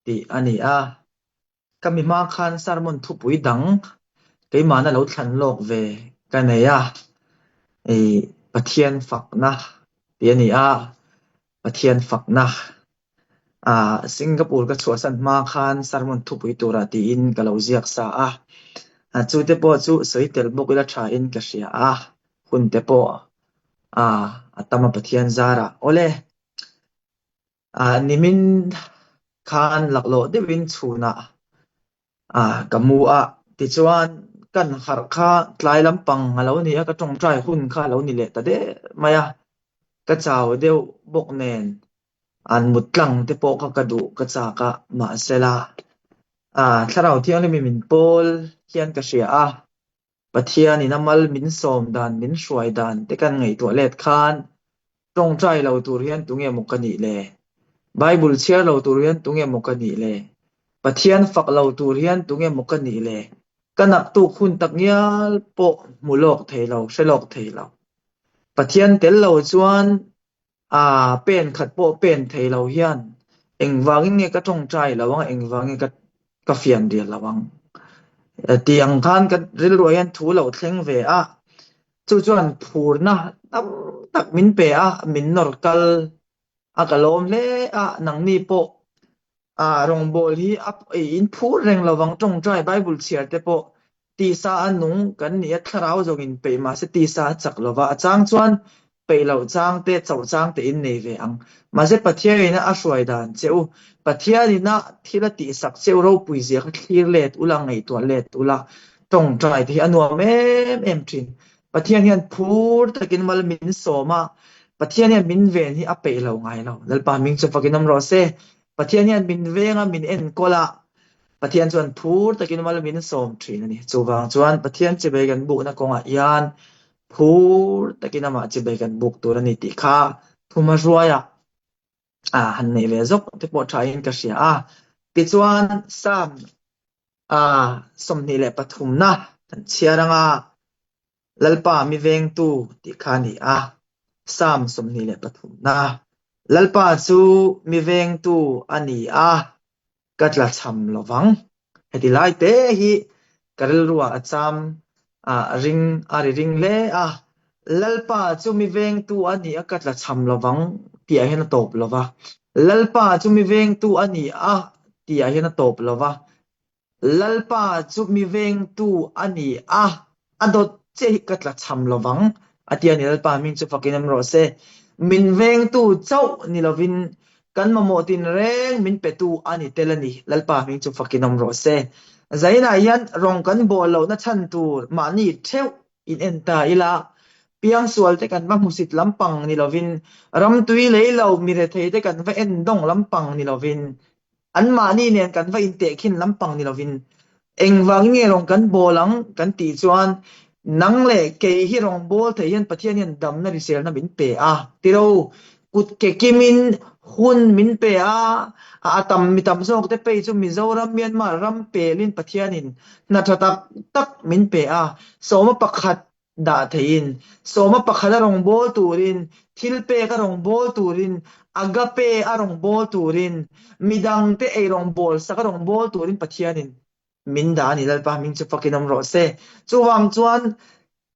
ti ani a kami ma khan sarmon thu pui dang ke mana lo thlan lok ve kaneya e pathian fakna ti ani a pathian fakna Singapore ka chua san ma khan sarmon thu pui tura ti in kalo ziak sa chu te po chu soitel bok ila tha in ka hria hun te po atama pathian zara ole nimin khan laklo de win chuna kamu ti chuan kan har kha tlai lampang alo ni ka tong trai hun kha lo ni le ta de maya ka chaw deu bok nen an mutlang te po ka du ka cha ka ma sela tharau thiang le mi min pol hian ka hria pathian in amal min som dan min hruai dan te kan ngei to let khan tong trai lo tur hian tunge mukani le Bible share lo tur hian tunge mukani le pathian fak lo tur hian tunge mukani le kanak tu khun tak ngial po mulok theilo shelok theilo pathian tel lo chuan pen khat po pen theilo hian engwangin nge ka tong trai lawang engwangin ka fian dia lawang tiang khan ka ril ro hian thu lo thleng ve chu chuan phur na tam tak min pe min nor kal kalom le nang ni po rong bol hi in phur reng lawang tong trai Bible share te po ti sa anung kan ni tharau zongin pe ma se ti sa chak lova achang chuan pe lo chang te chau chang te in nei ve ang ma se pathian ina a hruai dan cheu pathian ina thila ti sak cheu ro pui zia kha thlir let ulang ngei to let ula tong trai thi anuam em thin pathian hian phur takin mal min soma pathian hian min ven hi a pe lo ngai lo lalpa ming chu fakinam ro se pathian hian min venga min en kola pathian chuan phur takin mal min som thin ani chuwang chuan pathian chebe kan bu na konga yan phur takin ama chebe kan buk tur ani ti kha thuma ruaya han nei ve zok te po tha in ka hria ti chuan sam somni le pathum na tan chiaranga lalpa mi veng tu ti kha ni sam somni le pathum na lalpa chu mi veng tu ani katla cham lovang heti lai te hi karil ruwa acham ring ring le lalpa chu mi veng tu ani katla cham lovang ti a hen top lova lalpa chu mi veng tu ani ti a hen top lova lalpa chu mi veng tu ani adot che katla cham lovang atia ni lalpa min chu fakinam ro se min veng tu chau ni lovin kan mamo tin reng min petu ani telani lalpa min chu fakinam ro se zaina yan rong kan bol lo na chan tur mani theu in enta ila piang sual te kan ma musit lampang ni lovin ram tui leilo mi re thei te kan va en dong lampang ni lovin an mani nen kan va in te khin lampang ni lovin engwang nge rong kan bolang kan ti chuan nang le ke hi rong bol thei hian pathian hian dam na risel na min pe tiro kut ke kimin hun min pe atam mi tam zok te pe chu Mizoram Myanmar ram pe lin pathianin na thatak tak min pe soma pakhat da thein soma pakhat rong bol turin thil pe ka rong bol turin agape rong bol turin midang te ei rong bol sak rong bol turin pathianin min da ni lalpa min chu fakinam ro se chuwang chuan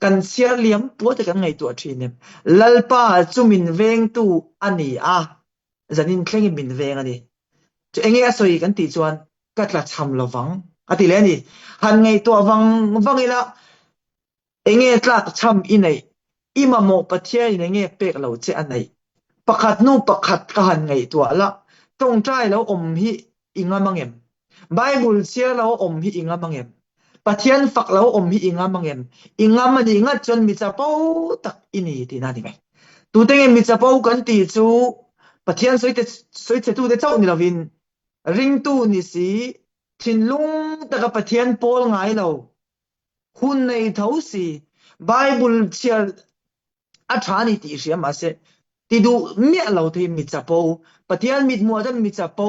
kan siar liam pu te kan ngai tu thinem lalpa chu min veng tu ani zanin thleng min veng ani chu enge asoi kan ti chuan katla cham lovang ati le ni han ngai tu awang wangila enge tlak cham inei imamo pathia in enge pek lo che anei pakhat nu pakhat ka han ngai tu ala tong trai lo om hi inga mangem Bible share lo om hi inga mangem pathian fak lo om hi inga mangem inga mani nga chon mi chapo tak ini ti na ni mai tu tenge mi chapo kan ti chu pathian soite tu de chau ni lovin ring tu ni si thinlung taka pathian pol ngai lo hun nei tho si Bible share athani ti hria ma se ti du mi lo the mi chapo pathian mit mo dan mi chapo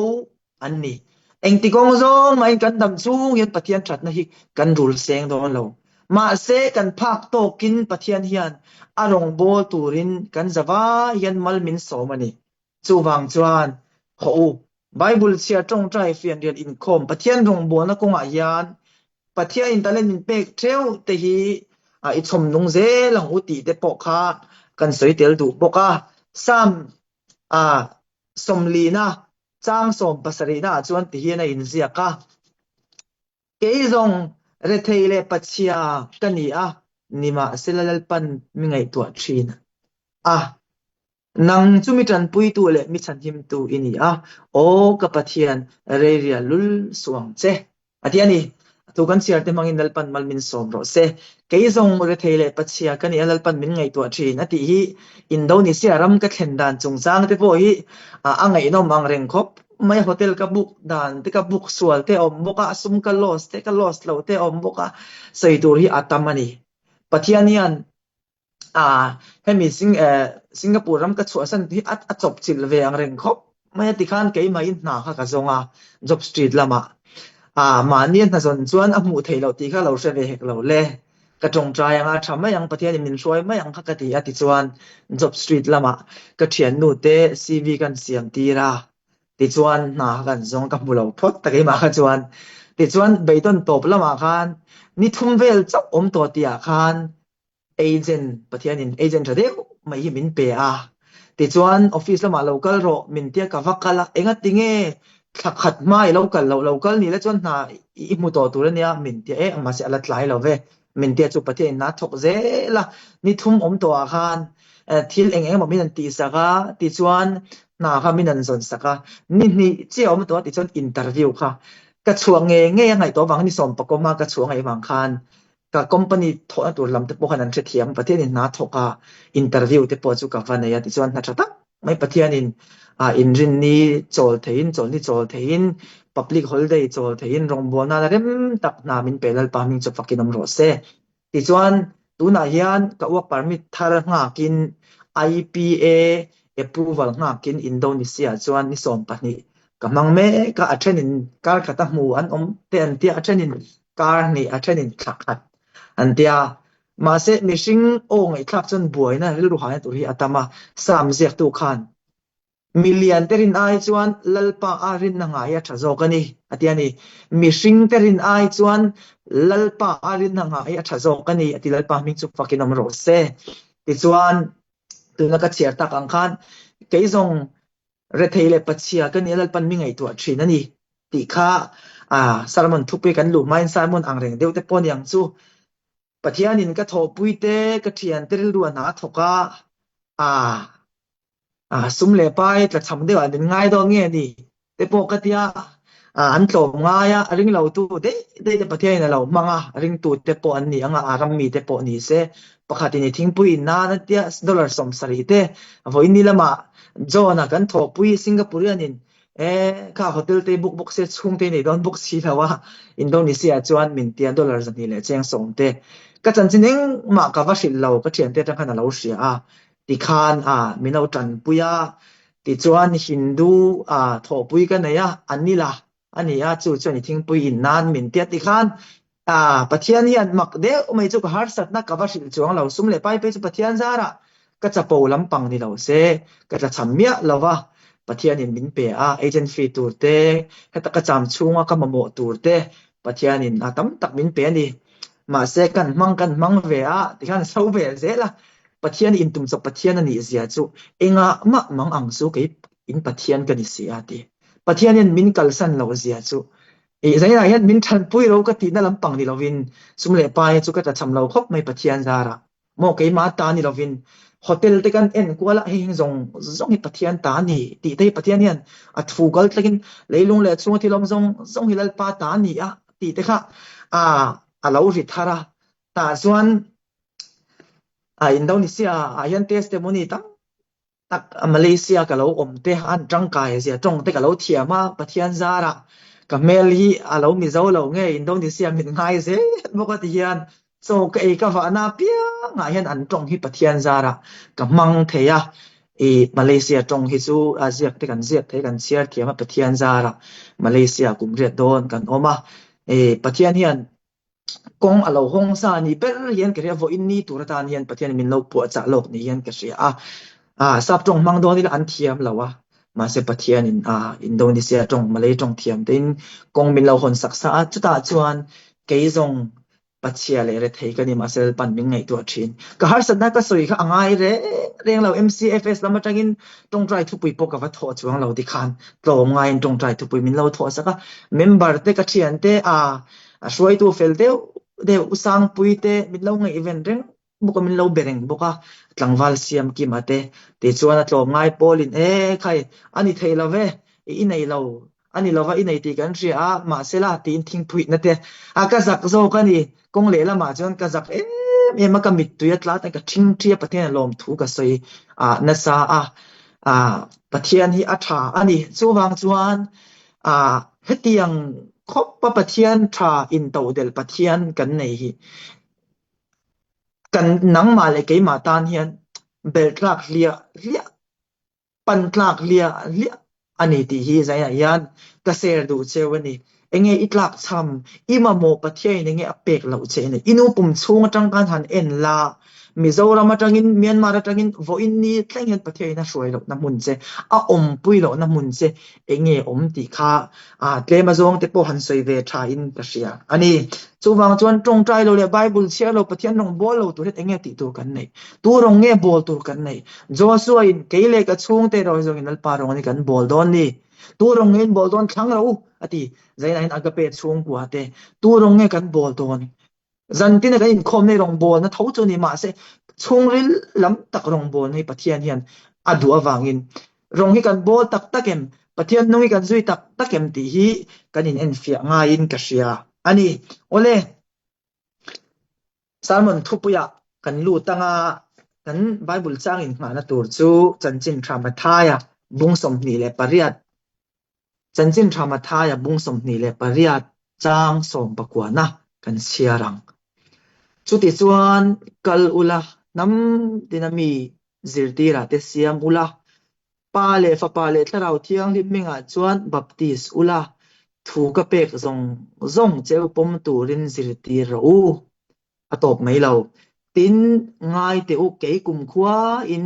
anni eng ti kong zong mai kan dam chung yan pathian that na hi kan rul seng don lo ma se kan phak to kin pathian hian arong bol turin kan zawa yan mal min so mani chuwang chuan ho Bible chia trong trai phiền riêng in com pathian rong bo na kong ayan pathian in talen min pek treo te hi I chom nung ze lang uti te po kha kan soi tel du boka sam a somli na chang som pasari na chuan ti hi na in zia ka ke zong re theile pachia kania nima selalal pan mi ngai tua thin a nang chumi tran pui tu le mi chan him tu ini a o ka pathian re ria lul suang che atiani tu kan siar te mangin nalpan malmin som ro se ke zong re theile pachia kani alalpan min ngai tua thin ati hi Indonesia ram ka thlen dan chung chang te po hi angai no mang reng khop mai hotel ka book dan te ka book sual te om boka sum ka loss te ka loss lo te om boka sei tur hi atamani pathianian hemi Singapore ram ka chua san hi a chop chil ve ang reng khop mai ti khan ke mai na kha ka zonga job street lama mania na zon chuan a mu theilo ti kha lo se ve hek lo le ka tong trai anga thama yang pathian min roi mai ang kha ka ti ati chuan job street lama ka thian nu te CV kan siam ti ra ti chuan na kan zong ka mu lo phot ta ke ma kha chuan ti chuan beiton top lama khan ni thum vel chop om to tia khan agent pathianin agent thadeu mai hi min pe ti chuan office lama local ro min tia ka vakala enga tinge khat mai local ni la chuan na I mu to tur ania min tia ama se ala tlai lo ve min tia chu pathian na thok ze la ni thum om to a khan thil eng ma min ti saka ti chuan na kha min an zon saka ni che om to ti chuan interview kha ka chuang nge ngai to wang ni som pakoma ka chuang ai wang khan ka company tho tur lam te po khan an the thiam pathian in na thoka interview te po chu ka van ya ti chuan na thata mai pathian in in rin ni chol thein public holiday chol thein rong bona la rem tak na min pelal pa min chu fakinom ro se ti chuan tuna hian ka work permit thar nga kin IPA approval nga kin Indonesia chuan ni som pani ka mang me ka athenin kar khata mu an om te an tia athenin kar ni athenin thakhat antia ma se mishing ong I thak chon buai na ril ru ha tu hi atama sam zek tu khan million terin ai chuan lalpa arin na nga ya thazo kani atiani mishing terin ai chuan lalpa arin na nga ya thazo kani ati lalpa ming chu fakinom ro se ti chuan tu na ka chiar tak ang khan keizong re theile pachia kani lalpan mi ngai tu thin ani ti kha sarmon thupe kan lu main sarmon angreng deu te pon yang chu pathianin ka tho puite ka thian teril du na thoka sum le pai tla cham de an ngai do nge ni te po ka tia an tlo nga ya ring lo tu de pathian lo manga ring tu te po an ni anga aram mi te po ni se pakhat ni thing pui na na tia dollar som sari te voi ni lama jona kan tho pui Singaporean in ka hotel te book se chung te ni don book si lawa Indonesia chuan min tia dollar zani le cheng som te ka chan chineng ma ka va shil lo ka thian te tang kana lo sia ti khan minau tran puya ti chuan Hindu tho pui ka neya anila ania chu chuan I thing pui in nan min tia ti khan pathian hian mak de mai chu ka har sat na ka va shil chuang lo sum le pai pe chu pathian zara ka cha po lampang ni lo se ka cha chamya lawa pathian in min pe agent fee tur te heta ka cham chunga ka mamo tur te pathian in tam tak min pe ni ma se kan mang ve ti khan so ve zela pathian in tum chok pathian ani zia chu enga ma mang ang chu ke in pathian kan si ati pathian in min kalsan lo zia chu zaina hian min than pui ro ka ti na lampang ni lovin sumle pai chu ka ta cham lo khop mai pathian zara mo ke ma ta ni lovin hotel te kan en kwala hing zong hi pathian ta ni ti te pathian hian a thu gal tlakin leilung le chung thi lom zong hilal pa ta ni ti te kha a lo ri thara ta chuan Indonesia hian testimony tak Malaysia ka lo om te an tangkai sia tong te ka lo thiama pathian zara ka mel hi a lo mi zo lo nge Indonesia min ngai se boka ti hian so ka ka va na pia nga hian an tong hi pathian zara ka mang theya Malaysia tong hi chu ziak te kan chiar thiama pathian zara Malaysia kum riat don kan oma pathian hian kong alo hong sa ni ber hian ke vo in ni turatan hian pathian min lo pu cha lok ni hian ka ria sap tong mang do ni an thiam lawa mà sẽ pathian in Indonesia trong Malay trong thiam tin kong min lo hon saksa chuta chuan keizong pachia le re thei kani ma sel pan ming ngai tu thin ka har satna ka soi kha angai re reng lo MCFS lama tangin tong trai thu pui poka va tho chuang lo di khan tlo ngai in tong trai thu pui min lo tho saka member te ka thian te a shoi tu fel te de usang pui te min lo ngai event reng buka min lo bereng buka tlangwal siam ki mate te chuan a tlo ngai polin khai ani thei lo ve i nei lo ani lova i nei ti kan ria ma sela tin thing phui na te a ka zak zo ka ni kong le la ma chuan ka zak em ka mit tu ya tla ta ka thing thria pathian lom thu ka soi na sa pathian hi a tha ani chuwang chuan hetiang khop pa pathian tha in to del pathian kan nei hi kan nang ma le ke ma tan hian bel tlak lia lia pan tlak lia lia ani ti hi zai yan ka ser du chewani enge itlak cham ima mo pathian enge apek lo che ne inu pum chung atang kan han en la Mizoram atangin Myanmar atangin vo in ni tlengen pathian na shoi lo na mun che a om pui lo na mun che enge om ti kha tlema zong te po han soi ve tha in ka sia ani chuwang chuan tong trai lo le Bible chia lo pathian rong bol lo tu het enge ti tu kan nei tu rong nge bol tu kan nei Joshua in keile ka chung te ro zong in al pa rong ni kan bol don ni tu rong in bol don thang ro ati zaina in agape chung ku ate tu rong nge kan bol don zan tin ka in khom nei rong bol na tho chu ni ma se chung ril lam tak rong bol nei pathian hian adu awangin rong hi kan bol tak takem pathian nongi kan zui tak takem ti hi kan in en fia nga in ka sia ani ole Salmon thupuya kan lu tanga kan Bible chang in na tur chu chanchin thamathaya bungsom ni le pariat chanchin thamathaya bungsom ni le pariat chang som pakwana kan siarang chuti chuan kal ula nam dinami zirtira te siam ula pale fa pale tlarau thiang li minga chuan baptist ula thu ka pek zong zong cheu pom turin zirtir ro atop mai lo tin ngai te u ke kum khwa in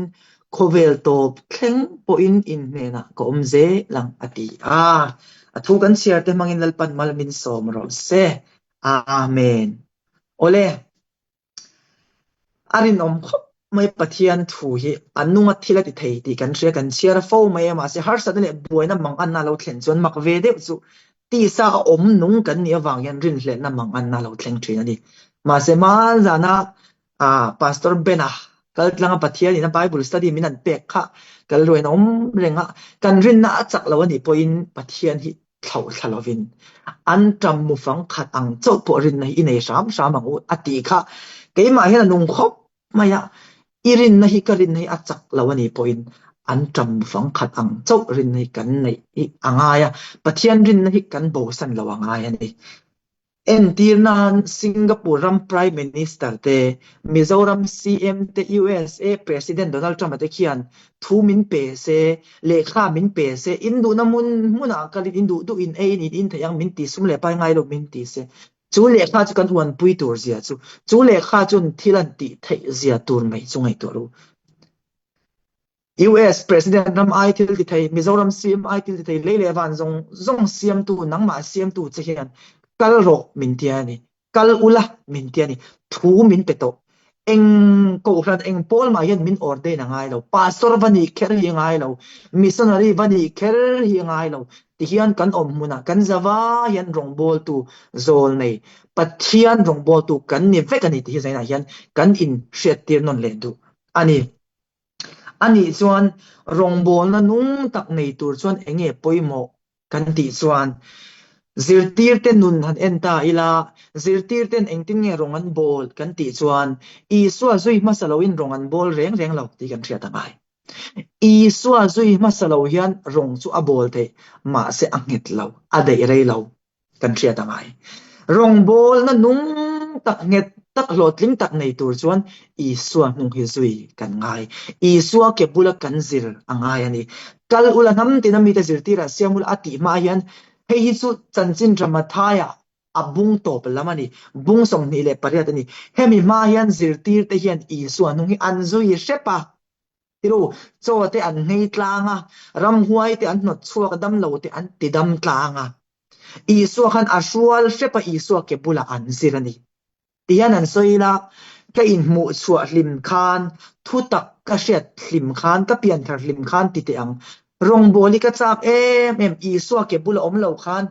khovel top thleng po in mena ko omze lang ati athu kan share te mangin lalpan malmin som ro se amen ole arin om khop mai pathian thu hi anunga thila ti thei ti kan ria kan share fo mai ma se har sa ne boina mang an na lo thlen chon mak ve de chu ti sa om nung kan ni awang yan rin hle na mang an na lo thleng thin ani ma se ma zana pastor bena kal tlanga pathian in Bible study min an pek kha kal roin om renga kan rin na chak lo ani poin pathian hi thlau thalovin an tam mu fang khat ang chau po rin nei inei ram ang u ati kha ke ma hian nung khop maya irin na hi karin nei achak lo ani poin an tam fang khat ang chau rin nei kan nei angaya pathian rin na hi kan bo san lo angaya ni Entirnan Singapore ram Prime Minister te Mizoram CM te USA President Donald Trump te khian thu min pe se lekha min pe se indu namun muna kali indu du in a ni in thayang min ti sum le pai ngai lo min ti se chu lekha chu kan wan pui tur zia chu lekha chun thilan ti thai zia tur mai chungai tur US President ram ai thil ti thai Mizoram CM ai thil ti thai leile van zong CM tu nangma CM tu che hian kal ro min tiani kal ula min tiani thu min peto eng ko ran eng pol ma hian min orde na ngai lo pastor vani kher hi ngai lo missionary vani kher hi ngai lo ti hian kan om muna kan zawa hian rong bol tu zol nei pathian rong bol tu kan ni vek ani ti zaina hian kan in shet tir non le du ani chuan rong bol na nung tak nei tur chuan enge poimo kan ti chuan zirtir ten nun han enta ila zirtir ten engtin nge rongan bol kan ti chuan I suwa zui masalo in rongan bol reng reng lo ti kan thria tangai I suwa zui masalo hian rong chu a bol te ma se angit lo adei rei lo kan thria tangai rong bol na nung tak nget tak lotling tak nei tur chuan I suwa nung hi zui kan ngai I suwa ke bula kan zir angai ani kal ula nam tinami te zirtira siamul ati ma hian hei chu chanchin dramathaya abung top lamani bung som ni le pariat ani hemi ma hian zirtir te hian I suwa nung hi anzui shepa tiru cho te an ngei tlanga ram huai te an not chuak dam lo te an ti dam tlanga isu khan aswal shepa isu ke bula an zirani tian an soila ka in mu chua hlim khan thu tak ka hriat hlim khan ka pian thar hlim khan ti te ang rong boli ka chak em isu ke bula om lo khan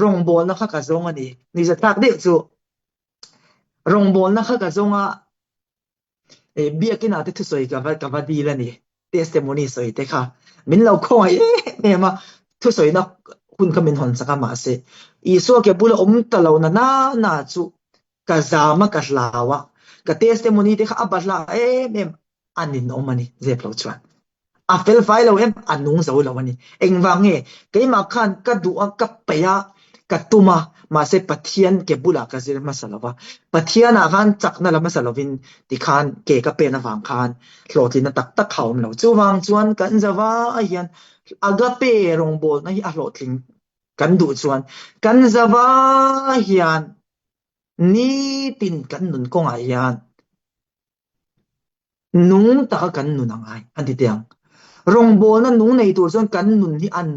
rong bol na kha ka zong ani ni za tak de chu rong bol na kha ka zonga bia ki na te thu soi ka va di la ni testimony soi te kha min lo kho ai ma thu soi na kun ka min hon saka ma se isu ke bula om ta lo na chu ka zama ka hlawa ka testimony te kha abala anin omani ze plo chuan a fel fai lo anung zo lo ani engwange keima khan ka du ka peya ka tuma ma se pathian ke bula ka zir masalawa pathian a khan chakna la masalovin ti khan ke ka pe na wang khan hlotlin na tak tak khawm lo chuwang chuan kan zawa a hian aga pe rong bol na hi a hlotlin kan du chuan kan zawa hian ni tin kan nun ko nga hian nung taka kan nun angai anti tiang rong bol na nung nei tur chuan kan nun hi an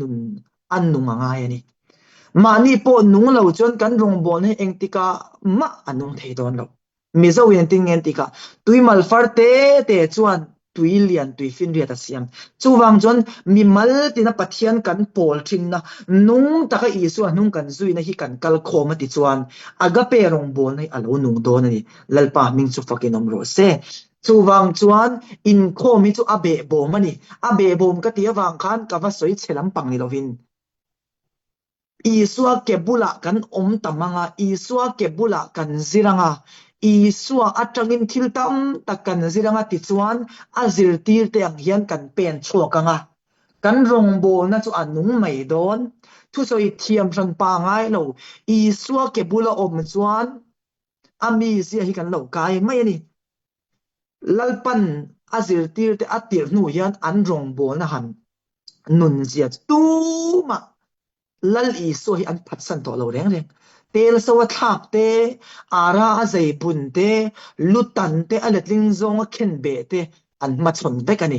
nung angai ani mani po nung lo chuan kan rong bol ni engtika ma anung thei don lo mi zo yen ting en tika tuimal farte te chuan tuilian tuifin ria ta siam chuwang chuan mi mal tina pathian kan pol thin na nung taka isu anung kan zui na hi kan kal khoma ti chuan agape rong bol nei alo nung don ani lalpa ming chu fakinom ro se chuwang chuan in khomi chu abe bom ani abe bom ka tia wang khan ka va soi chelam pang ni lovin isua ke bula kan om tamanga isua ke bula kan ziranga isua atangin thiltam takan ziranga ti chuan azir tir te ang hian kan pen chhuakanga kan rong bol na chu anung mai don thu soi thiam ran pa ngai lo isua ke bula om chuan ami sia hi kan lo kai mai ani lalpan azir tir te atir nu hian an rong bol na han nun zia tu ma lal i so hi an phat san to lo reng reng tel so wa thak te ara a zei bun te lutan te aletling zong a khen be te an ma chon te kani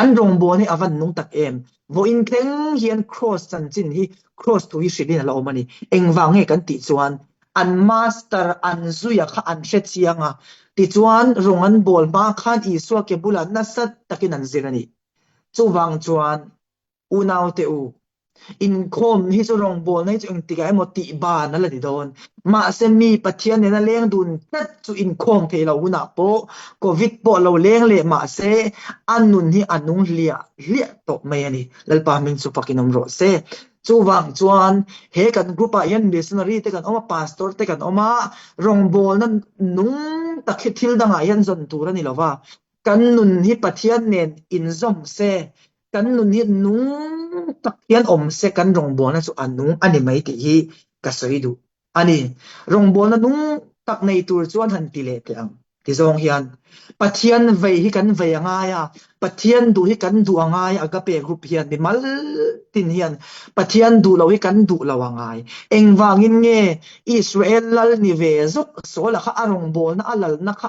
an rong bo ni avan nung tak em vo in thleng hian cross chan chin hi cross tu hi shilin lo mani engwang he kan ti chuan an master an zuya kha an hre chianga ti chuan rong an bol ma khan i so ke bulan na sat takin an zirani chuwang chuan unaw te u in khom hi chu rong bol nei chu engtika emo ti ba na la di don ma se mi pathian ne na leng dun tat chu in khom thei lo huna po covid po lo leng le ma se anun hi anung hlia to mai ani lalpa min chu pakinom ro se chu wang chuan he kan group a yan missionary te kan oma pastor te kan oma rong bol na nung takhi thil danga yan zon tur ani lova kan nun hi pathian nen in zom se kan nun hi nung tak hian om se kan rong bol na chu anung ani mai ti hi ka soi du ani rong bol na nung tak nei tur chuan han ti le te ang ti zong hian pathian vei hi kan vei anga ya pathian du hi kan du anga ya aga pe group hian mi mal tin hian pathian du lo hi kan du lo anga engwangin nge Israel lal ni ve zuk so la kha arong bol na alal na kha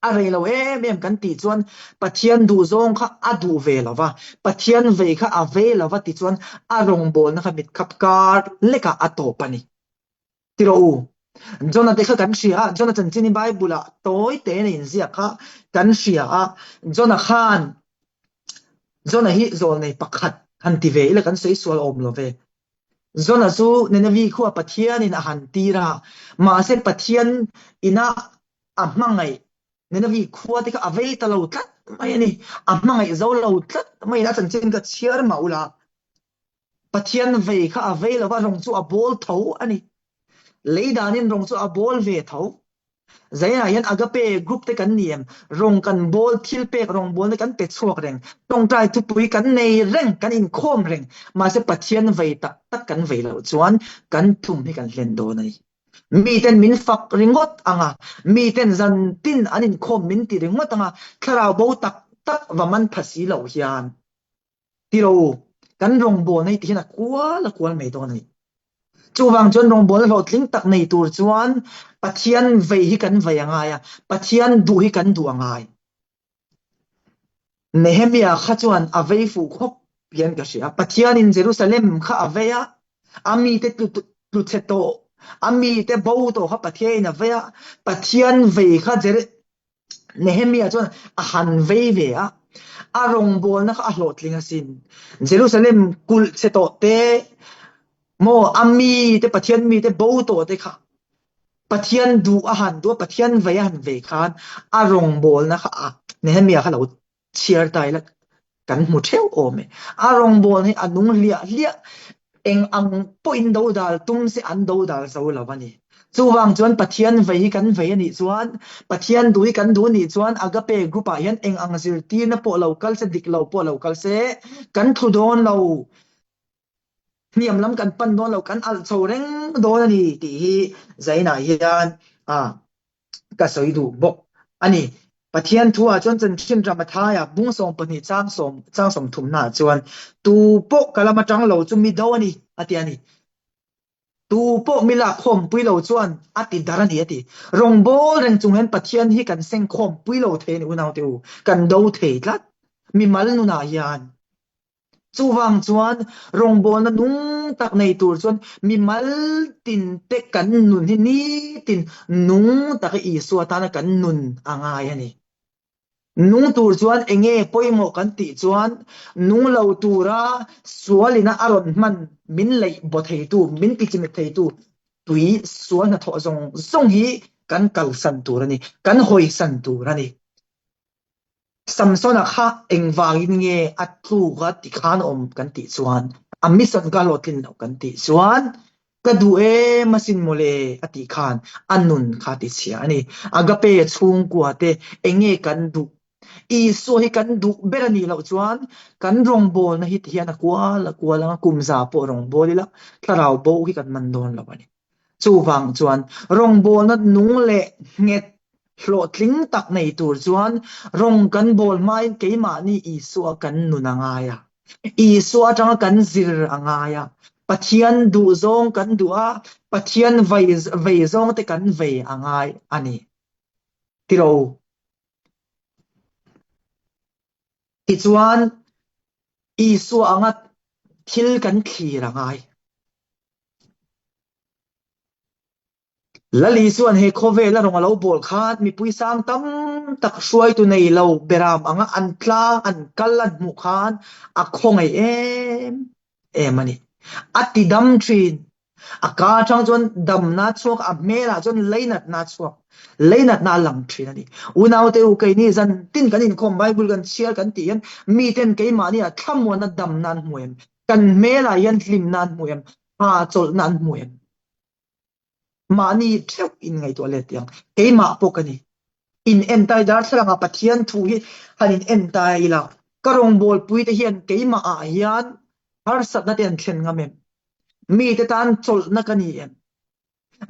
arei lo em kan ti chuan pathian du zong kha adu ve lova pathian ve kha a ve lova ti chuan arong bol na kha mit khap kar leka atopani tiro u jona te kha kan sia jona chan chini bible a toy te ne in zia kha kan sia a jona khan jona hi zol nei pakhat han ti ve ila kan sei sual om lo ve zona zu nenavi khu pathian in a han tira ma se pathian ina a mangai nenavi khu te ka avei ta lo tlat mai ani a mangai zo lo tlat mai na chan chen ka chiar maula pathian ve kha avei lo wa rong chu a bol tho ani leidanin rong chu a bol ve tho zaina yan agape group te kan niem rong kan bol thil pek rong bol ne kan pe chuak reng tong trai tu pui kan nei reng kan in khom reng ma se pathian ve tak tak kan ve lo chuan kan thum hi kan len do nai mi ten min fak ringot anga mi ten zan tin anin khom min ti ringot anga thlara bo tak tak waman phasi lo hian tiro kan rong bol nei ti na kwal mai do nai chuwang chuan rong bol lo tling tak nei tur chuan pathian ve hi kan ve anga ya pathian du hi kan du anga Nehemia kha chuan avei fu khop pian ka sia Pathian in Jerusalem kha aveya ami te tu cheto ami te bo to kha Pathian in aveya Pathian ve kha Nehemia chuan a han vei ve a arong bol na kha a hlot linga sin Jerusalem kul cheto te mo ami te Pathian mi te bo to te kha Pathian du a han du Pathian ve a han ve khan arong bol na kha a Nehemia kha lo chiar tai la kan mu theu ome arong bol ni anung lia lia eng ang po in do dal tum se an do dal zo lawani chuwang chuan Pathian vei kan vei ani chuan Pathian dui kan du ni chuan agape group a hian eng ang zir ti na po local se dik lo po local se kan thu don lo niam lam kan pan don lo kan al cho reng don ani ti hi zaina hian a ka soi du bok ani Pathian thu a chuan chen thin rama thaya bung som pani chang som thum na chuan tu po kalama tang lo chu mi do ani ati ani tu po mila khom pui lo chuan ati darani ati rong bol reng chung hen Pathian hi kan seng khom pui lo the ni unaw teu kan do the tlat mi mal nu na yan chuwang chuan rong bol na nung tak nei tur chuan mi mal tin te kan nun hi ni tin nung tak i suata na kan nun anga yani nung tur chuan enge poimo kan ti chuan nung lo tura sualina aron man min lei bo thei tu min ti chimi thei tu tui sual na tho zong zong hi kan kal san turani kan hoi san turani Samsona kha engwangin nge atlu ga ti khan om kan ti chuan amison ga lotlin lo kan ti chuan ka du e masin mole ati khan anun kha ti chia ani agape chung kwa te enge kan du I so hi kan du berani lo chuan kan rong bol na hit hian kwa la kumza po rong bolila tlarau bo hi kan man don lo ani chuwang chuan rong bol na nung le nget hlo tling tak nei tur chuan rong kan bol mai keima ni I so kan nunanga ya I so atanga kan zir anga ya Pathian du zong kan dua Pathian vai zong te kan vai angai ani tiro ti chuan I so anga thil kan thlir angai lali suan he khove la rong alo bol khat mi pui sang tam tak hruai tu nei lo beram anga an tlang an kalan mu khan a khongai em ani ati dam thin a ka chang chon dam na chuak a mela chon leinat na chuak leinat na lang thin ani unaw te u kai ni zan tin kan in khom bible kan chial kan ti yan mi ten ke ma ni a thamwa na dam nan muem kan mela yan hlim nan muem ha chol nan muem mani theu in ngai to le tiang keima pokani in entai dar thlanga Pathian thu hi hanin entai la karong bol pui te hian keima a hian har sat na ten thlen ngamem mi te tan chol na kani em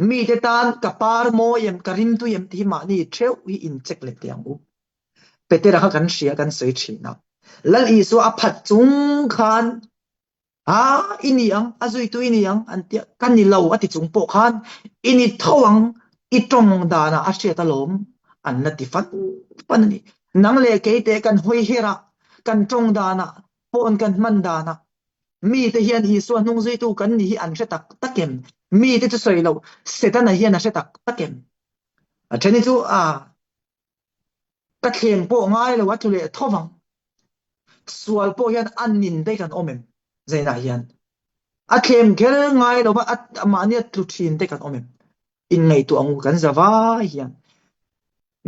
mi te tan kapar mo yem karim tu yem ti mani theu hi in check le tiang u petera kha kan ria kan sei thina lal I so a phat chung khan ini ang azui tu ini ang antia kan ni lo ati chung po khan ini thawang I tong dana a hria talom an na ti fan panani nang le ke te kan hoi hera kan tong dana pon kan man dana mi te hian I so nung zui tu kan ni hi an hre tak takem mi te chu soi lo setana hian a hre tak takem a thani chu ka thleng po ngai lo wa thu le thawang sual po hian an nin te kan omem zaina hian a thlem khel ngai lo ba amania tlu thin te kan omem in nei tu ang kan zawa hian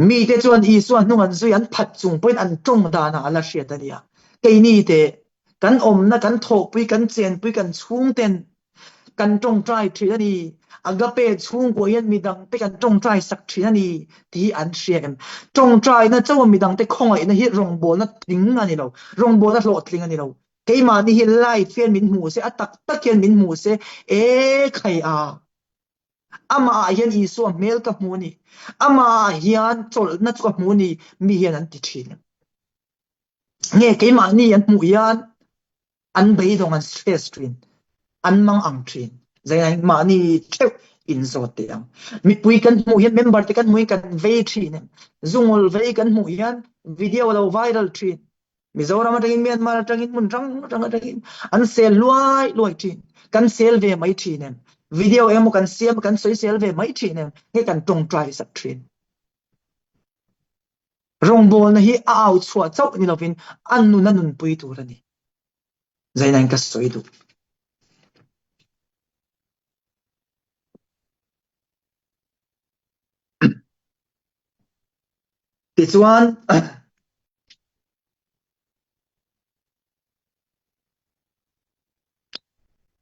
mi te chuan I suan hnung an zui an phat chung point an tong dana ala hriat ania ke ni te kan om na kan thok pui kan chen pui kan chung ten kan tong trai thri ani agape chung ko hian midang te kan tong trai sak thri ani ti an hriam tong trai na chaw midang te khongai na hi rong bol na tling ani lo rong bol na hlo tling ani lo keima ni hi lai fian min mu se atak takian min mu se khai ama hian I so mel ka mu ni ama hian chol na chu ka mu ni mi hian an ti thin nge keima ni an mu hian an bei dong an stress thin an mang ang thin zai ma ni theu in zo te ang mi pui kan mu hian member te kan mu kan ve thin zungol ve kan mu hian video lo viral thin Mizoram atangin Myanmar atangin mun rang atangin an sel luai thin kan sel ve mai thin em video emo kan siam kan soi sel ve mai thin em nge kan tong try sat thin rong bol na hi out chua chau ni lovin an nu na nun pui tu rani zainan ka soi du ti chuan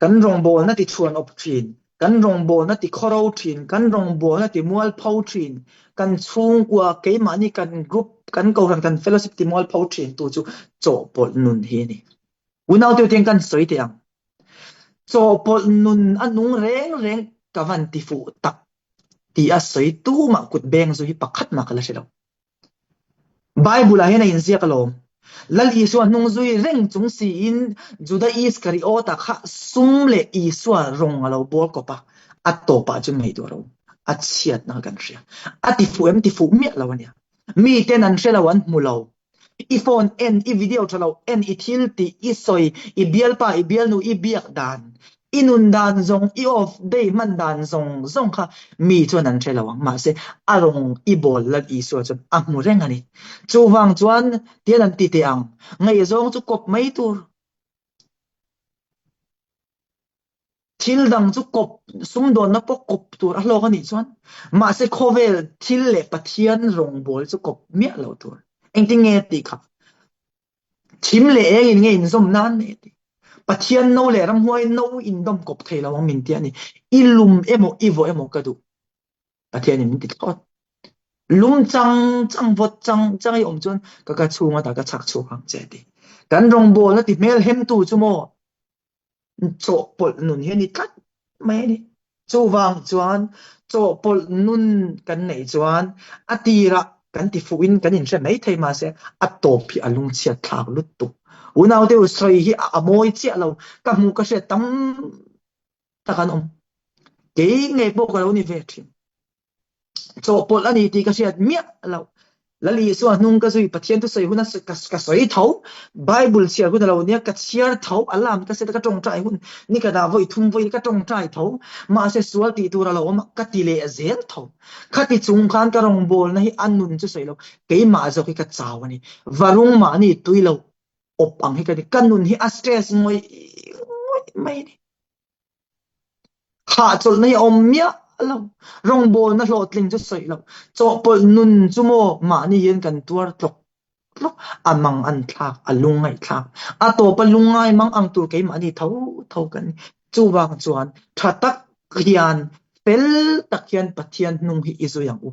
kan rong bol na ti chuan op thin kan rong bol na ti khoro thin kan rong bol na ti mual phau thin kan chung kwa ke mani kan group kan ko ran kan fellowship ti mual phau thin tu chu cho pol nun hi ni unau tu tiang kan soi tiang cho pol nun anung reng kavan ti fu tak ti a soi tu ma kut beng zo hi pakhat ma kala shelo Bible a hena in zia kalom lal isu nung zui reng chung si in juda is kari o ta kha sum le isu rong alo bol ko pa atto pa chu mei do ro a chiat na kan ria ati fu em ti fu mi lawania mi ten an shela wan mulo I phone en I video chalo en I thil ti I soi I bial pa I bial nu I biak dan inun dan zong I off day man dan zong kha mi chuan an thela wang ma se arong I bol lat I so chuan a mu reng ani chu wang chuan tian an ti te ang ngai zong chu kop mai tur thil dang chu kop sum don na pok kop tur a hlok ani chuan ma se khovel thil le pathian rong bol chu kop mi lo tur engting nge ti kha chim le in nge in zom nan ne pathian no le ram huai no in dom kop thei lo min ti ani ilum emo ivo emo kadu pathian in ti thot lum chang vot chang I om chon ka chunga ta ka chak chu khang che ti kan rong bol na ti mel hem tu chu mo cho pol nun hi ni tat mai ni chu wang chuan cho pol nun kan nei chuan atira kan ti fuin kan in se mai thei ma se atop hi alung chia thak lut tu unau te usroi hi a moi chia lo ka mu ka se tam takan om ke nge po ka lo ni ve thin cho pol ani ti ka se mia lo lali so nung ka zui pathian tu sei huna ka soi thau bible chia hu lo nia ka chiar thau alam ka se ka tong trai hun ni ka da voi thum voi ka tong trai thau ma se sual ti tu ra lo ma ka ti le zel thau khati chung khan ka rong bol na hi annun chu sei lo ke ma zo ki ka chaw ani warung ma ni tuilo op ang hi ka ni kanun hi a stress ngoi mai ni ha chol nei om mia lo rong bol na hlot ling chu sei lo cho pol nun chu mo ma ni yen kan tuar tlok tlok amang an thak alungai thak a to pa lungai mang ang tur ke ma ni tho tho kan chu wang chuan thatak hian pel tak hian pathian nung hi izu yang u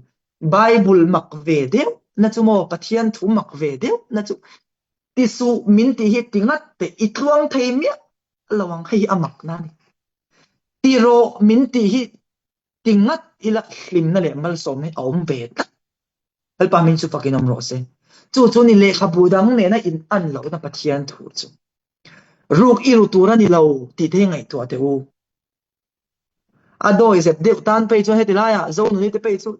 bible mak ve de na chu mo pathian thu mak ve de na chu ti su min ti hi tingat te itluang thei mia lawang hei amak na ni tiro min ti hi tingat ila hlim na le mal som ni aum ve tak alpa min chu pakin om ro se chu ni le kha budang ne na in an lo na pathian thu chu ruk iru tura ni lo ti the ngai to te u adoi se de tan pe chu he ti la ya zo nu ni te pe chu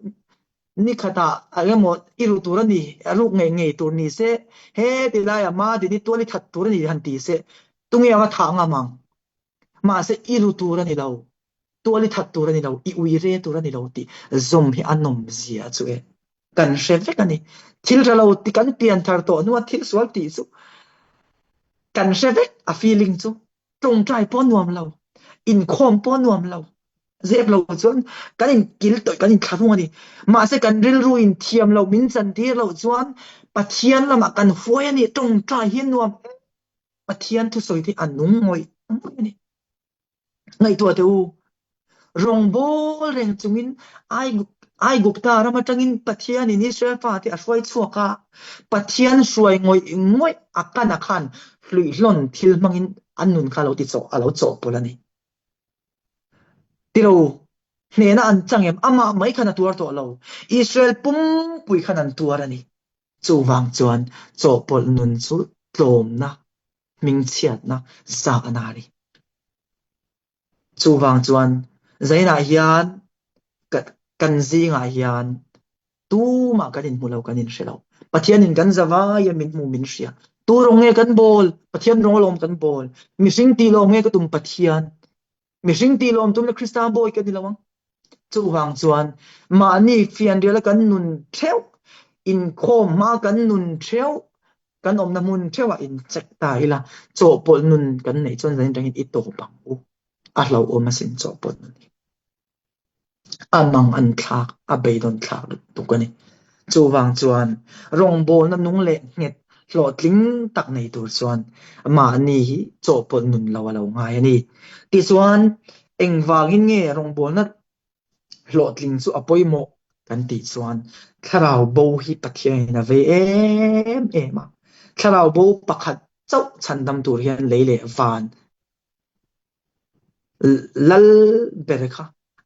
ni khata agemo iru tura ni ruk ngai tur ni se he ti la ya ma di ni to li that tur ni han ti se tungi ama thanga mang ma se iru tura ni lo to li that tur ni lo I ui re tur ni lo ti zom hi anom zia chu e kan she ve kan ni thil ra lo ti kan pian thar to nu thil swal ti chu kan she ve a feeling chu tong trai pon nuam lo in khom pon nuam lo zep lo chuan kan in kil to kan in tharung ani ma se kan ril ru in thiam lo min chan tir lo chuan pathian lama kan huai ani tong trai hin nuam pathian thu soi thi anung ngoi ani ngai to te u rong bol reng chungin ai gupta rama tangin pathian in Israel pa ti a hruai chuaka pathian hruai ngoi akana khan hlui hlon thil mangin annun kha lo ti cho alo cho polani tiro hne na an changem ama mai khana tuar to lo Israel pum pui khanan tuar ani chu wang chuan cho pol nun chu tlom na ming chiat na sa anari chu wang chuan zaina hian kan zinga hian tu ma kanin mulo kanin shelo pathian in kan zawa ya min mu min ria tu rong nge kan bol pathian rong lom kan bol mi sing ti lom nge ka tum pathian mi sing ti lom tum le krista boy ka dilawang chu wang chuan ma ni fian ria la kan nun theu in khom ma kan nun theu kan om na mun thewa in chek ta ila cho pol nun kan nei chon zain rang i to pang u a hlo o ma sin cho pol nun amang an thak a beidon thak tu kani chu wang chuan rong bol na nung le nget hlo tling tak nei tur chuan ma ni hi cho pol nun lo lo ngai ani ti chuan eng wangin nge rong bol na hlo tling chu apoimo kan ti chuan tharau bo hi pathian na ve em a tharau bo pakhat chau chandam tur hian leile van lal berkha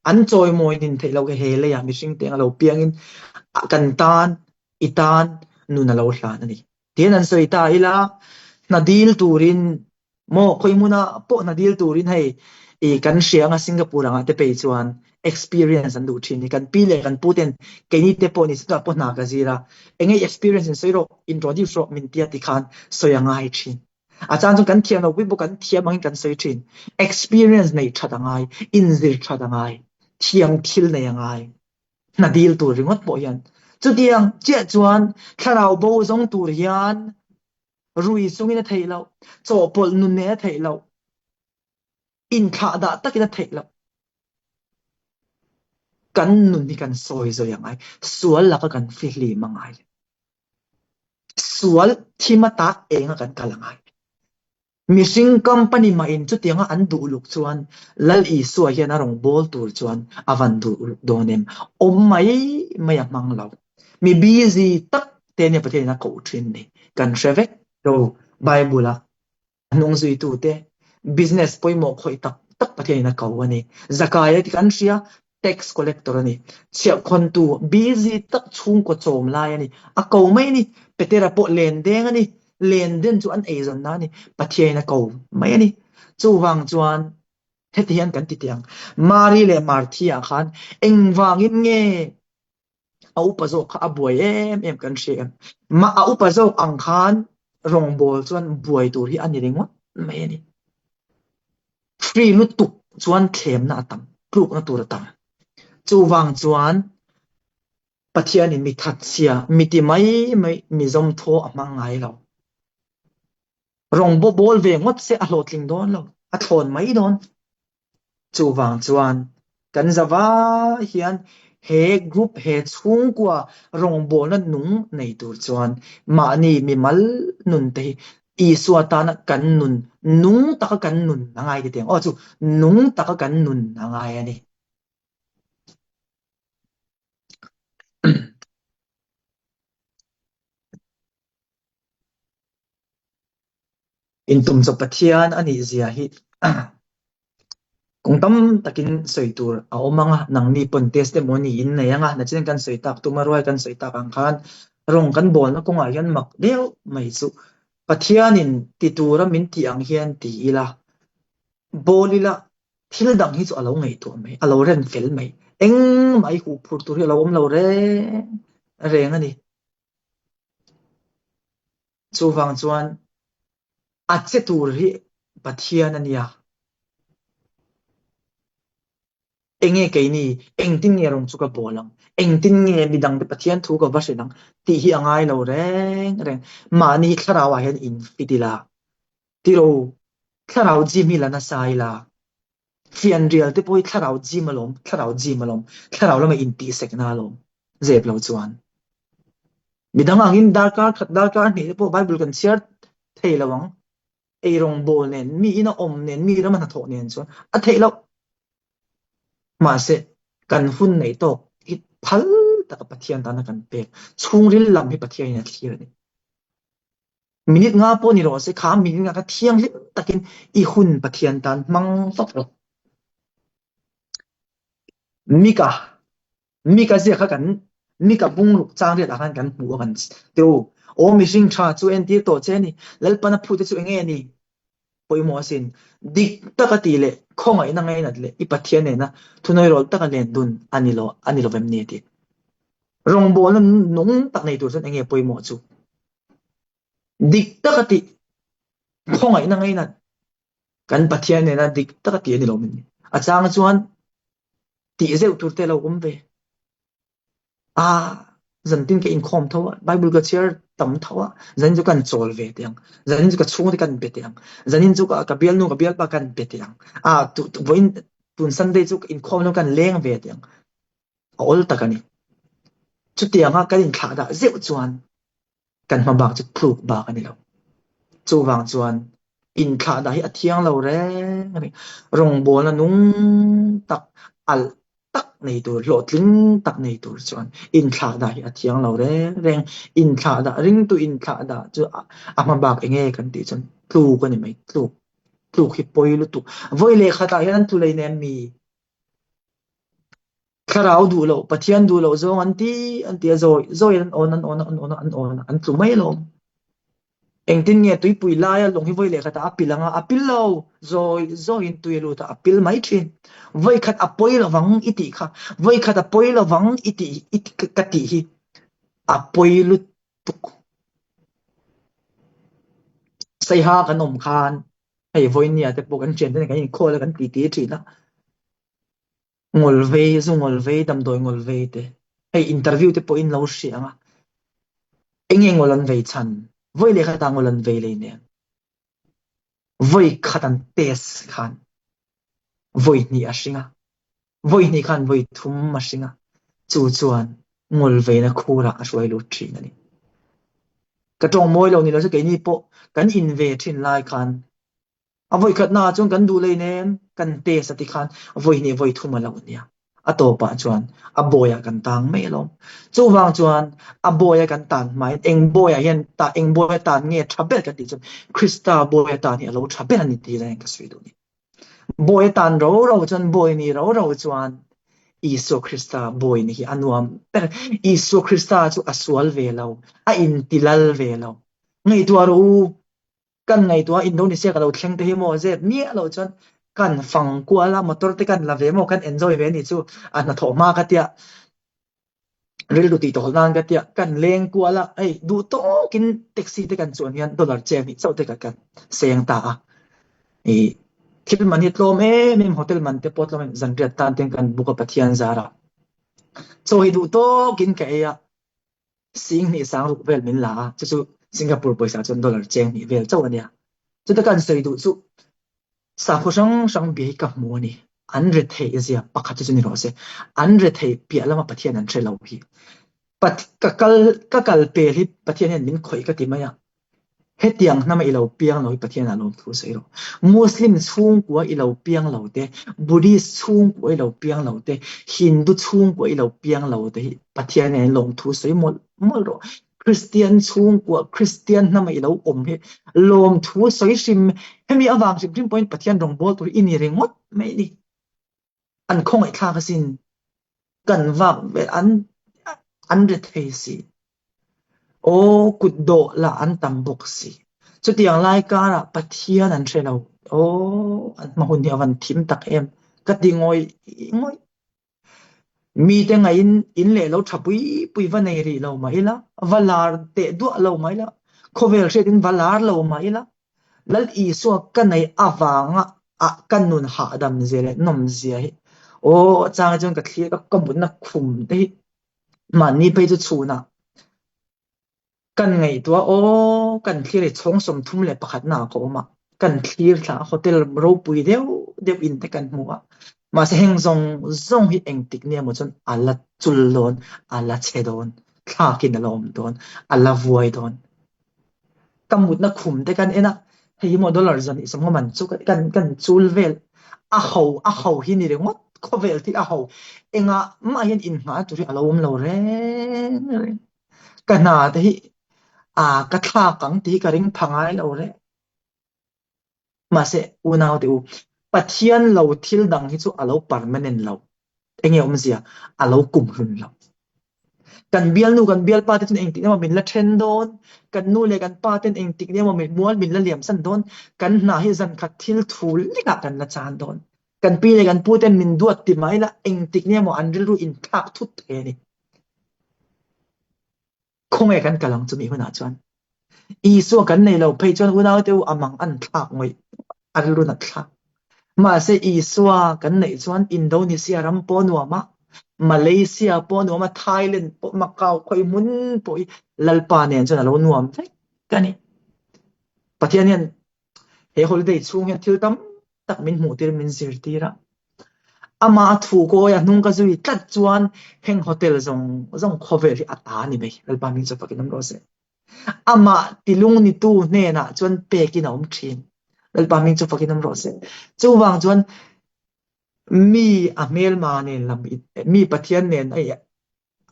an choi moi din theilo ke hele ya mishing teng lo piangin kan tan itan nuna lo hlan ani tian an soi ta ila na deal turin mo khoimuna po na deal turin hei e kan hrianga singapore anga te pe chuan experience an du thin ni kan pile kan puten ke ni te po ni sta po na ka zira enge experience in soiro introduce ro min tia ti khan soyanga hi thin achan chu kan thiam lo wi bu kan thiam ang kan soi thin experience nei thatangai inzir thatangai thiam thil nei angai na deal tur ringot po yan chu tiang che chuan tharau bo zong tur hian rui sungina theilo cho pol nun ne theilo in kha da takina theilo kan nun ni kan soi zo yang ai sual la ka kan fi hli mangai sual thimata enga kan kalangai missing company ma in chu tianga an du luk chuan lal i suwa hian arong bol tur chuan avan du donem om mai maya manglo mi busy tak te ne pathe na ko thin ni kan trevek do bible nung zui tu te business poimo khoi tak tak pathe na ko ani zakaya ti kan ria tax collector ani chia khon tu busy tak chung ko chom lai ani a ko mai ni petera po len deng ani len den chu an ezon na ni pathe na ko mai ani chu wang chuan hetian kan ti tiang mari le marthia khan eng wangin nge au pa zo kha buai em kan shem ma au pa zo ang khan rong bol chuan buai tur hi ani ringwa mai ani free lu tuk chuan thlem na atam pluk na tur atam chu wang chuan pathian in mi that sia mi ti mai mai mi zom tho amang ngai lo rong bo bol ve ngot se a hlotling don lo a thon mai don chu wang chuan kan zawa hian he group he chung kwa rong bol na nung nei tur chuan ma ni mi mal nun te i suata na kan nun nung taka kan nun nangai ti teng o chu nung taka kan nun nangai ani in tum cho pathian ani zia hi kung tam takin soitur a omanga nang ni pon testimony in na yanga na chen kan soitak tumaroi kan soitak ang khan rong kan bol na kung ayan mak deu mai chu pathianin titura min ti ang hian ti ila bolila thil dang hi chu alo ngei tu mai alo ren fel mai eng mai hu phur tur hi alo om lo re reng ani chu wang chuan a che tur hi pathian ania enge ke ni eng tin nge rong chu ka bolang eng tin nge midang be pathian thu ka vasinang ti hi angai lo reng reng ma ni tharawa hen in fitila tiro tharau ji mi lana saila fian real te poi tharau ji malom tharau lama in ti sek na lom zep lo chuan midang angin darkar ni po bible kan share theilawang ei rong bol nen mi ina om nen mi raman tho nen chuan a theilo ma se kan hun nei to it phal ta pathian ta na kan pe chung ril lam hi pathian na thlir ni minute nga po ni ro se kha minute nga ka thiang lim takin i hun pathian tan mang tok ro mika mika se kha kan mika bung ruk chang ri la kan hu kan tro o mi sing tha chu en ti to che ni lal pana phu te chu nge ni poi mo sin dik takati le khonga ina ngai na le i pathian ne na thunoi rol taka len dun anilo vem ne ti rong bol na nung tak nei tur chen enge poi mo chu dik takati khongai na ngai na kan pathian ne na dik takati ni lo min achang chuan ti zeu turte lo ve a zan tin ke in khom thawa bible ka chair tam thawa zan ju kan chol ve tiang zan ju ka chung de kan be tiang zanin ju ka bial nu ka bial pa kan be tiang a tu voin tun sunday ju in khom no kan leng ve tiang ol takani chu tiang ha kan in thla da zeu chuan kan ma bak chu phluk ba kan ni lo chu wang chuan in thla da hi athiang lo re ani rong bol na nung tak al tak nei tur lo tling tak nei tur chuan in thla da hi athiang lo re reng in thla da ring tu in thla da chu a ma bak enge kan ti chuan tlu ka ni mai tlu hi poi lu tu voi le khata hian tu lei nem mi kharau du lo pathian du lo zo anti zoi an tlu mai lo eng tin nge tui pui lai long hi voi le khata apilanga apillo zoi in tui lu ta apil mai thin voi khat apoi lawang iti kha voi khat apoi lawang iti kati hi apoi lu tuk sai ha kanom khan hei voi nia te pokan chen te kan in khol kan ti thi na ngol ve zu ngol ve dam doi ngol ve te hei interview te po in lo hrianga enge ngolan ve chan voi le khata ngolan ve le ne voi khatan tes khan voi ni a hringa voi ni khan voi thum ma hringa chu chuan ngol ve na khura a hruai lu thin ani ka tong moi lo ni lo se ke ni po kan in ve thin lai khan a voi khat na chung kan du le nen kan te sati khan voi ni voi thum lo nia a to pa chuan a boya kan tang me lo chu wang chuan a boya kan tan mai eng boya hian ta eng boya tan nge thabel ka ti chu krista boya tan hi lo thabel ani ti la ka sui du ni boya tan ro ro chuan boy ni ro ro chuan Isu Krista boy ni hi anuam per Isu Krista chu aswal ve lo a in tilal ve lo ngai tu ru kan ngai tu Indonesia ka lo thleng te hi mo je mi lo chuan kan fang kwa la motor te kan la ve mo kan enjoy ve ni chu an na tho ma ka tia rel du ti to nan ka tia kan leng kwa la ai du to kin taxi te kan chuan hian dollar che ni chau te ka kan seng ta a e thil man hi tlom em hotel man te pot lom zan riat tan ten kan buka pathian zara so hi du to kin ka ya sing ni sang ruk vel min la chu chu Singapore paisa chon dollar cheng ni vel chau ania chu ta kan sei du chu sa pho sang bi ka mu ni an re the izia pakha chu ni ro se an re the pi alama pathian an tre lo hi pat ka kal pe hi pathian hen min khoi ka ti maya hetiang nama ilo piang lo pathian alom thu seiro muslim chung kwa ilo piang lo te buddhist chung kwa ilo piang lo te hindu chung kwa ilo piang lo te pathian en lom thu sei mol mol ro christian chung kwa christian nama ilo om he lom thu sei sim hemi awang sim dream point pathian rong bol tur ini rengot mai ni an khong ai thla ka sin kan wak be an re thei si o kut do la an tam bok si chu tiang lai ka ra pathian an thelo o an ma hun ni awan thim tak em ka ti ngoi mi te ngai in le lo thapui pui va nei ri lo mai la valar te du lo mai la khovel she din valar lo mai la lal i so ka nei awanga a kan nun ha dam zele nom zia hi o chang chang ka thlia ka bun na khum te man ni pe chu chuna kan ngai tua o kan thlir e chong som thum le pakhat na ko ma kan thlir tha hotel ro pui deu in te kan hmuwa ma se heng zong hi eng tik ne mo chon ala chul lon ala chedon thla kin alom don ala vuai don kamut na khum te kan ena hei mo dollar zan isam ho man chu kan chul vel a ho hi ni re ngot ko vel ti a ho enga ma hian in ma tu ri alom lo re kana te hi ka thla kang ti ka ring phangai lo re ma se unau te u pathian lo thil dang hi chu alo permanent lo enge zia alo kum hrun lo kan bial nu kan bial pa te chen eng ti ma min la then don kan nu le kan pa ten eng tik ne ma min mual min la liam san don kan na hi zan khat thil thul lika kan la chan don kan pi le kan pu ten min duat ti mai la eng tik ne mo an ril ru in thak thut the ni khong e kan kalang chu mi huna chuan Isu kan nei lo phei chuan unau teu amang an thak ngoi arlu na thak ma se isu kan nei chuan Indonesia ram po nuama Malaysia po nuama Thailand po Macau khoi mun po lalpa nen chuan alo nuam thai kani pathian hian he holiday chung hian thil tam tak min hmu tir min zir tira ama thu ko ya nung ka zui tlat chuan heng hotel zong zong khover hi ata ni mai lalpa min chu pakinam ro se ama tilung ni tu hne na chuan pekin a om thin lalpa min chu pakinam ro se chu wang chuan mi a mel ma ne lam mi pathian nen ai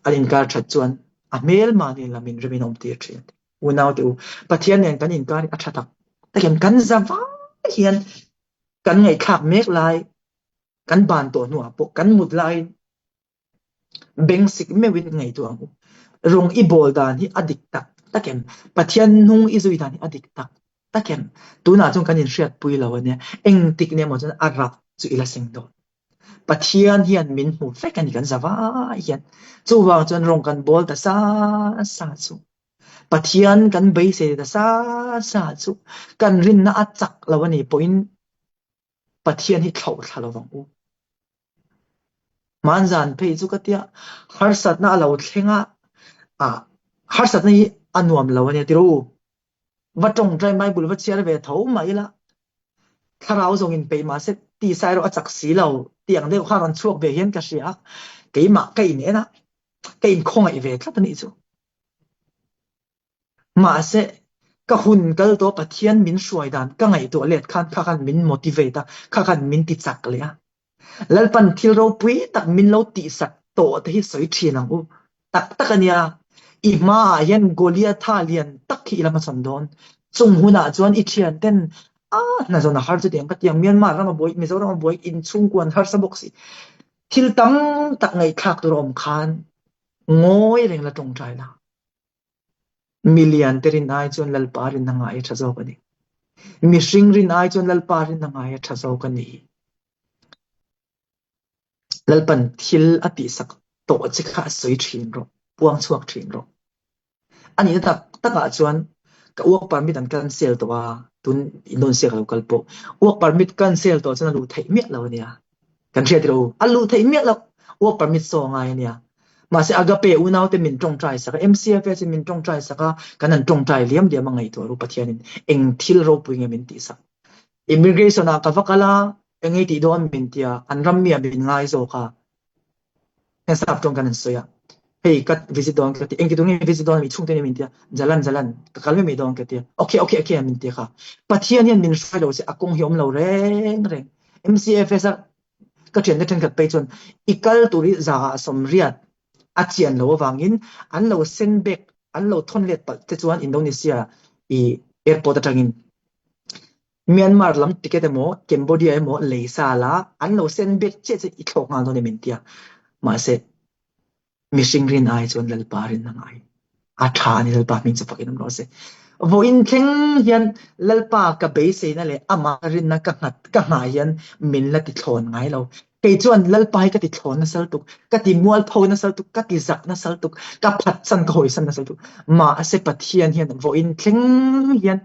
alin kar that chuan a mel ma ne lamin remin om tir thin unau tu pathian nen kan in kar a thatak takem kan zawa hian kan ngai khak mek lai kan ban to nu apo kan mut lai beng sik me win ngai tu amu rong i bol dan hi adik tak takem pathian nung i zui dan hi adik tak takem tu na chung kan in hriat pui lo ania eng tik ne mo chon ara chu ila sing do pathian hian min mu fe kan kan zawa hian chu wa chon rong kan bol ta sa sa chu pathian kan bei se ta sa sa chu kan rin na achak lo ani point pathian hi thlau thalo wang u manzan phei chu katia harsat na lo thlenga a harsat na hi anuam lo ani tiro watong trai mai bul wa chiar ve tho mai la tharau zong in pe ma se ti sai ro achak si lo tiang de kharon chuak ve hian ka ria keima kai ne na kein khong ai ve tlat ni chu ma se ka hun kal to pathian min hruai dan ka ngai to let khan kha khan min motivate kha khan min ti chak le lalpan thil ro pui tak min lo ti sak to te hi soi thinang u tak tak ania i ma yan golia tha lian tak hi lama chandon chung huna chuan i thian ten na zona har chu tiang ka tiang Myanmar rama boy Mizoram boy in chung kwan har sa boxi thil tam tak ngai thak tu rom khan ngoi reng la tong trai na million terin ai chuan lalparin na ngai thazo ka ni mi hring rin ai chuan lalparin na ngai thazo ka ni lalpan thil ati sak to chi kha soi thin ro puang chuak thin ro ani tak taka chuan ka work permit an cancel to wa tun Indonesia local po work permit cancel to chana lu thei mek lo nia kan thia tiro alu thei mek lo work permit so ngai nia ma se agape unau te min tong trai saka MCFS min tong trai saka kanan tong trai liam dia mangai to ru pathianin eng thil ro puinge min ti sa immigration a ka vakala engai ti don min tia anram mi bin ngai zo ka sap tong kanan soya hey kat visit don ka ti engki dung visit don mi chung te ni min tia jalan jalan ka kalme mi don ka tia okay min tia ka pathian yan min sai lo se akong hiom lo reng reng MCFS ka thian de then ka pe chon ikal turi za som riat achian lo wangin an lo send back an lo thon let pal te chuan Indonesia I airport atangin Myanmar lam ticket emo Cambodia emo leisa la an lo send back che I thok ngal no ni min tia ma se missing rin ai chuan lalparin na ngai a tha ni lalpa min chu pakin am lo se vo in thleng hian lalpa ka be se na le ama rin na ka ngat ka nga hian min la ti thlon ngai lo ke chuan lalpa ka ti thlon na sal tuk ka ti mual pho na sal tuk ka ti zak na sal tuk ka phat san ka hoi san na sal tuk ma se pathian hian vo in thleng hian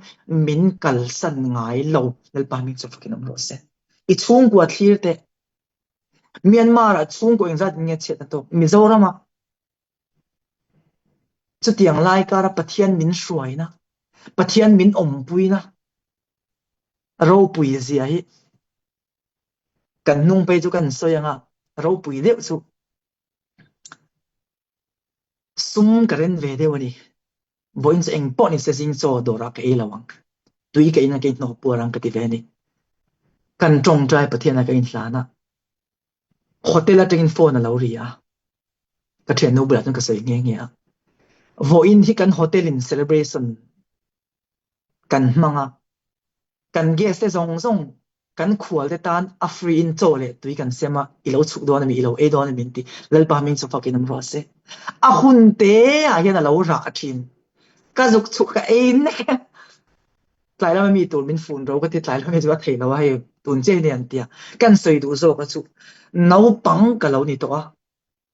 min kal san ngai lo lalpa min chu pakin am lo se I chung kwa thlir te Myanmar a chung ko engzat nge chet na to Mizoram chu tiang lai kara pathian min hruai na pathian min om pui na ro pui zia hi kan nung pe chu kan soyanga ro pui deuh chu sum karen ve deuh ani voin eng po ni se sing so dora ka elawang tui ka ina ke no purang ka ti ve ni kan tong trai pathian ka in hlana hotel a tengin phone a lo ria ka thian no bula ka sei nge nge a voin hi kan hotel in celebration kan manga kan guest zong zong kan khual te tan a free in chole tui kan sema ilo chuk do na mi ilo e do na min ti lalpa min chu fakin am ro se a hun te a hian a lo ra thin ka zuk chuk ka e ne tlai la mi tur min fun ro ka ti tlai la mi chu thei lo hai tun che ne an tia kan soi du zo ka chu nau pang ka lo ni to a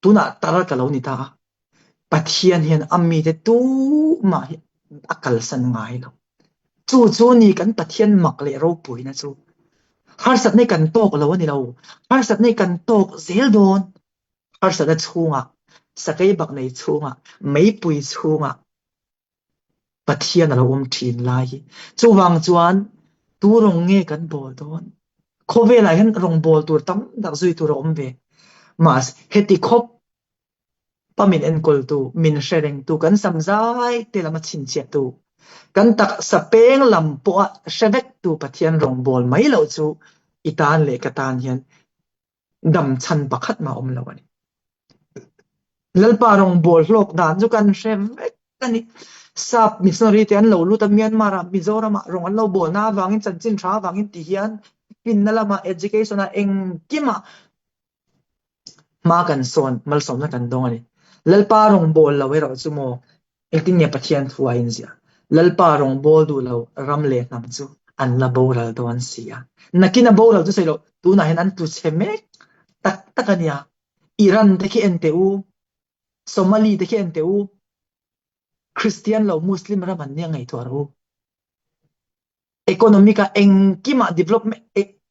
tuna tar ka lo ni ta pathian hian ammi te tu ma akal san ngai lo chu ni kan pathian mak le ro pui na chu har sat nei kan tok lo ni lo har sat nei kan tok zel don har sat na chunga sakai bak nei chunga mei pui chunga pathian alo thin lai chu wang chuan tu rong nge kan bol don khove lai hen rong bol tur tam dak zui tur ve mas heti khop pamin en kol tu min shereng tu kan samzai te lama chin che tu kan tak sapeng lam po shevek tu pathian rong bol mai lo chu itan le katan hian dam chan pakhat ma om lo ani lalpa rong bol hlok dan chu kan shevek ani sap missionary te an lo lu ta Myanmar Mizoram rong an lo bol na wangin chanchin tha wangin ti hian pin na lama education a eng kima ma kan son mal som na kan dong ani lalpa rong bol lo ero chu mo engtin ya pathian thuwa in zia lalpa rong bol du lo ram le nam chu an la boral do an sia nakina boral chu selo tu na hen an tu cheme tak takania Iran te ki enteu Somali te ki enteu Christian lo Muslim ra man nia ngai thoru economica engkima development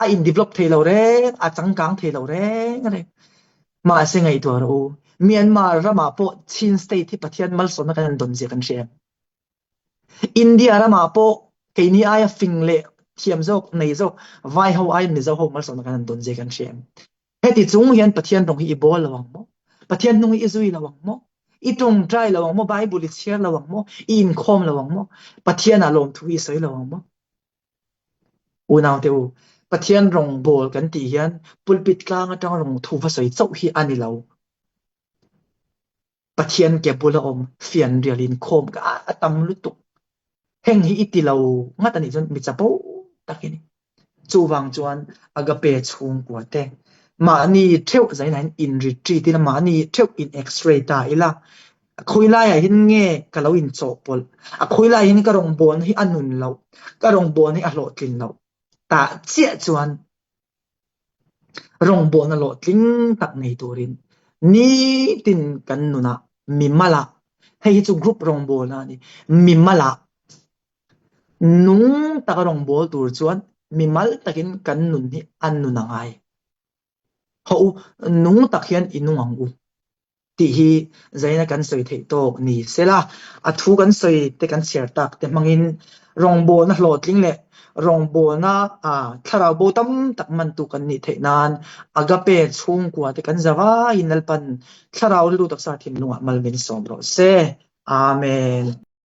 a in develop thelo re a changkang thelo re ngare ma se ngai thoru Myanmar rama po chin state thi pathian mal sona kan don je kan shem India rama po keini aya fingle thiam jok nei jok vai ho ai mi zo ho mal sona kan don je kan shem heti chung hian pathian rong hi bol lawang mo pathian nung i zui lawang mo i tong trai lawang mo bible i share lawang mo in khom lawang mo pathian alom thu i soi lawang mo unaw te u pathian rong bol kan ti hian pulpit tlang atang rong thu va soi chau hi ani lo pathian ke bula om fian rialin khom ka atam lutuk heng hi itilo ngat ani jon mi chapo takini chuwang chuan agape chung kwa te ma ni theu zainan in retreat ila ma ni theu in x-ray ta ila khoila ya hin nge kalo in chopol a khoila hin ka rong bon hi anun lo ka rong bon hi a lo tlin lo ta chia chuan rong bon a lo tling tak nei turin ni tin kan nuna mimala hei chu group rong bon ani mimala nung tak rong bol tur chuan mimal takin kan nun hi an nuna ngai ho nung tak hian inung ang u ti hi zaina kan soi thei tok ni sela a thu kan soi te kan share tak te mangin rong bo na hlotling le rong bo na thara bo tam tak man tu kan ni thei nan agape chung kwa te kan zawa inal pan thara lu tak sa thin lunga malmin som ro se amen